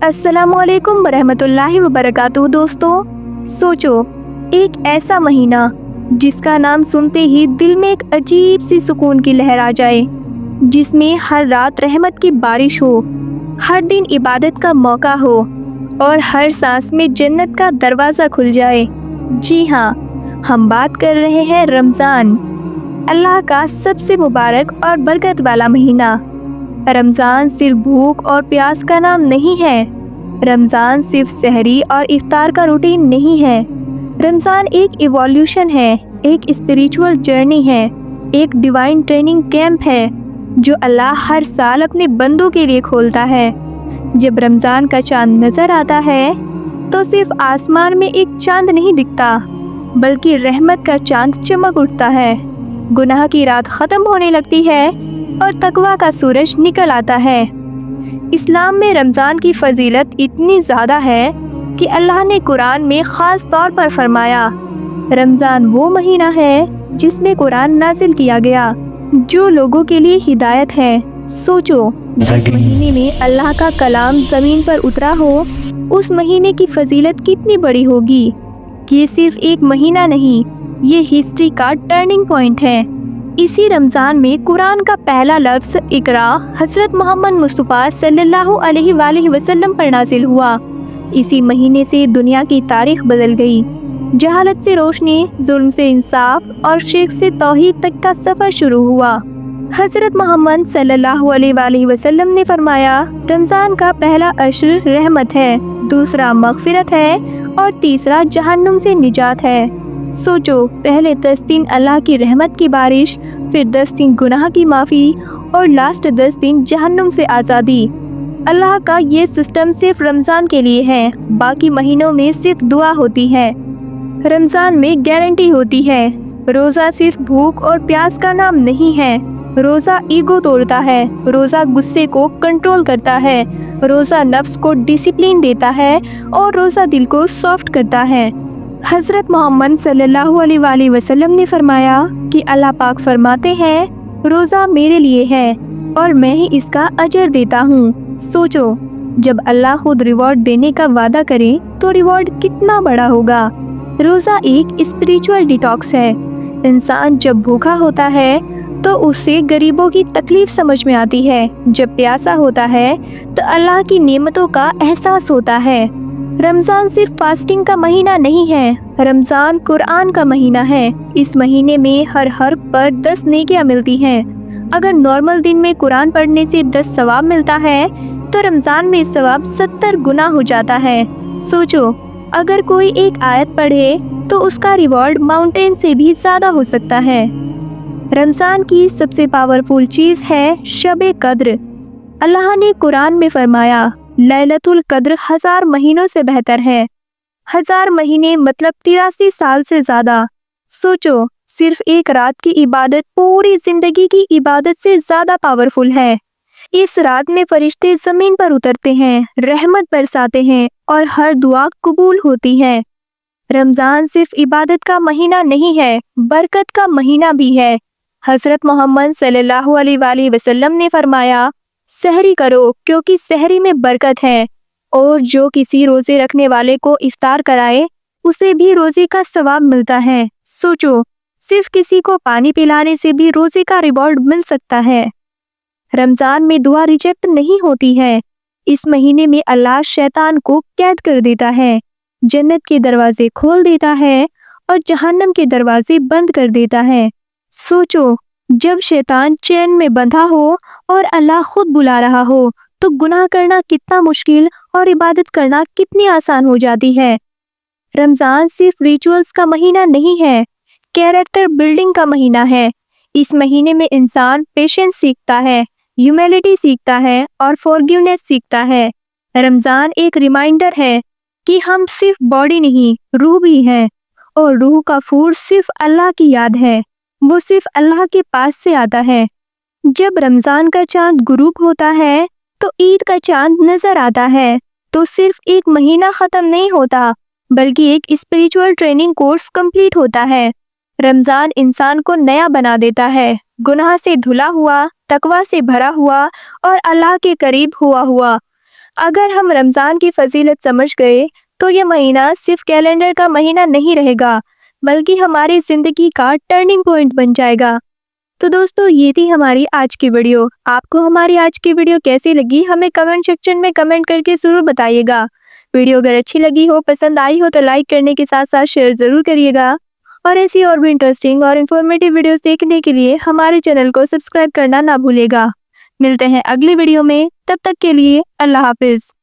السلام علیکم ورحمۃ اللہ وبرکاتہ دوستو، سوچو ایک ایسا مہینہ جس کا نام سنتے ہی دل میں ایک عجیب سی سکون کی لہر آ جائے، جس میں ہر رات رحمت کی بارش ہو، ہر دن عبادت کا موقع ہو اور ہر سانس میں جنت کا دروازہ کھل جائے۔ جی ہاں، ہم بات کر رہے ہیں رمضان، اللہ کا سب سے مبارک اور برکت والا مہینہ۔ رمضان صرف بھوک اور پیاس کا نام نہیں ہے، رمضان صرف سحری اور افطار کا روٹین نہیں ہے، رمضان ایک ایوالوشن ہے، ایک اسپریچول جرنی ہے، ایک ڈیوائن ٹریننگ کیمپ ہے جو اللہ ہر سال اپنے بندوں کے لیے کھولتا ہے۔ جب رمضان کا چاند نظر آتا ہے تو صرف آسمان میں ایک چاند نہیں دکھتا، بلکہ رحمت کا چاند چمک اٹھتا ہے، گناہ کی رات ختم ہونے لگتی ہے اور تقویٰ کا سورج نکل آتا ہے۔ اسلام میں رمضان کی فضیلت اتنی زیادہ ہے کہ اللہ نے قرآن میں خاص طور پر فرمایا، رمضان وہ مہینہ ہے جس میں قرآن نازل کیا گیا، جو لوگوں کے لیے ہدایت ہے۔ سوچو، جس مہینے میں اللہ کا کلام زمین پر اترا ہو، اس مہینے کی فضیلت کتنی بڑی ہوگی۔ یہ صرف ایک مہینہ نہیں، یہ ہسٹری کا ٹرننگ پوائنٹ ہے۔ اسی رمضان میں قرآن کا پہلا لفظ اقرا حضرت محمد مصطفیٰ صلی اللہ علیہ وآلہ وسلم پر نازل ہوا۔ اسی مہینے سے دنیا کی تاریخ بدل گئی، جہالت سے روشنی، ظلم سے انصاف اور شرک سے توحید تک کا سفر شروع ہوا۔ حضرت محمد صلی اللہ علیہ وآلہ وسلم نے فرمایا، رمضان کا پہلا عشر رحمت ہے، دوسرا مغفرت ہے اور تیسرا جہنم سے نجات ہے۔ سوچو، پہلے 10 دن اللہ کی رحمت کی بارش، پھر 10 دن گناہ کی معافی اور لاسٹ 10 دن جہنم سے آزادی۔ اللہ کا یہ سسٹم صرف رمضان کے لیے ہے، باقی مہینوں میں صرف دعا ہوتی ہے۔ رمضان میں گارنٹی ہوتی ہے، روزہ صرف بھوک اور پیاس کا نام نہیں ہے، روزہ ایگو توڑتا ہے، روزہ غصے کو کنٹرول کرتا ہے، روزہ نفس کو ڈسپلین دیتا ہے اور روزہ دل کو سافٹ کرتا ہے۔ حضرت محمد صلی اللہ علیہ وآلہ وسلم نے فرمایا کہ اللہ پاک فرماتے ہیں، روزہ میرے لیے ہے اور میں ہی اس کا اجر دیتا ہوں۔ سوچو، جب اللہ خود ریوارڈ دینے کا وعدہ کرے تو ریوارڈ کتنا بڑا ہوگا۔ روزہ ایک اسپریچول ڈیٹاکس ہے۔ انسان جب بھوکا ہوتا ہے تو اسے غریبوں کی تکلیف سمجھ میں آتی ہے، جب پیاسا ہوتا ہے تو اللہ کی نعمتوں کا احساس ہوتا ہے۔ رمضان صرف فاسٹنگ کا مہینہ نہیں ہے، رمضان قرآن کا مہینہ ہے۔ اس مہینے میں ہر حرف پر 10 نیکیاں ملتی ہیں۔ اگر نارمل دن میں قرآن پڑھنے سے 10 ثواب ملتا ہے تو رمضان میں ثواب 70 گنا ہو جاتا ہے۔ سوچو، اگر کوئی ایک آیت پڑھے تو اس کا ریوارڈ ماؤنٹین سے بھی زیادہ ہو سکتا ہے۔ رمضان کی سب سے پاورفل چیز ہے شب قدر۔ اللہ نے قرآن میں فرمایا، لیلۃ القدر 1000 مہینوں سے بہتر ہے۔ 1000 مہینے مطلب 83 سال سے زیادہ۔ سوچو، صرف ایک رات کی عبادت پوری زندگی کی عبادت سے زیادہ پاورفل ہے۔ اس رات میں فرشتے زمین پر اترتے ہیں، رحمت برساتے ہیں اور ہر دعا قبول ہوتی ہے۔ رمضان صرف عبادت کا مہینہ نہیں ہے، برکت کا مہینہ بھی ہے۔ حضرت محمد صلی اللہ علیہ وآلہ وسلم نے فرمایا، سحری کرو کیونکہ سحری میں برکت ہے، اور جو کسی روزے رکھنے والے کو افطار کرائے اسے بھی روزے کا ثواب ملتا ہے۔ سوچو، صرف کسی کو پانی پلانے سے بھی روزے کا ریوارڈ مل سکتا ہے۔ رمضان میں دعا ریجیکٹ نہیں ہوتی ہے۔ اس مہینے میں اللہ شیطان کو قید کر دیتا ہے، جنت کے دروازے کھول دیتا ہے اور جہنم کے دروازے بند کر دیتا ہے۔ سوچو، جب شیطان چین میں بندھا ہو اور اللہ خود بلا رہا ہو تو گناہ کرنا کتنا مشکل اور عبادت کرنا کتنی آسان ہو جاتی ہے۔ رمضان صرف ریچولز کا مہینہ نہیں ہے، کیریکٹر بلڈنگ کا مہینہ ہے۔ اس مہینے میں انسان پیشنس سیکھتا ہے، ہیوملٹی سیکھتا ہے اور فورگیونیس سیکھتا ہے۔ رمضان ایک ریمائنڈر ہے کہ ہم صرف باڈی نہیں، روح بھی ہیں، اور روح کا فوڈ صرف اللہ کی یاد ہے، وہ صرف اللہ کے پاس سے آتا ہے۔ جب رمضان کا چاند غروب ہوتا ہے تو عید کا چاند نظر آتا ہے، تو صرف ایک مہینہ ختم نہیں ہوتا بلکہ ایک اسپریچول ٹریننگ کورس کمپلیٹ ہوتا ہے۔ رمضان انسان کو نیا بنا دیتا ہے، گناہ سے دھلا ہوا، تقویٰ سے بھرا ہوا اور اللہ کے قریب ہوا۔ اگر ہم رمضان کی فضیلت سمجھ گئے تو یہ مہینہ صرف کیلنڈر کا مہینہ نہیں رہے گا بلکہ ہماری زندگی کا ٹرننگ پوائنٹ بن جائے گا۔ تو دوستو یہ تھی ہماری آج کی ویڈیو۔ آپ کو ہماری آج کی ویڈیو کیسی لگی ہمیں کمنٹ سیکشن میں کمنٹ کر کے ضرور بتائیے گا۔ ویڈیو اگر اچھی لگی ہو، پسند آئی ہو تو لائک کرنے کے ساتھ ساتھ شیئر ضرور کریے گا، اور ایسی اور بھی انٹرسٹنگ اور انفارمیٹیو ویڈیوز دیکھنے کے لیے ہمارے چینل کو سبسکرائب کرنا نہ بھولے گا۔ ملتے ہیں اگلی ویڈیو میں، تب تک کے لیے اللہ حافظ۔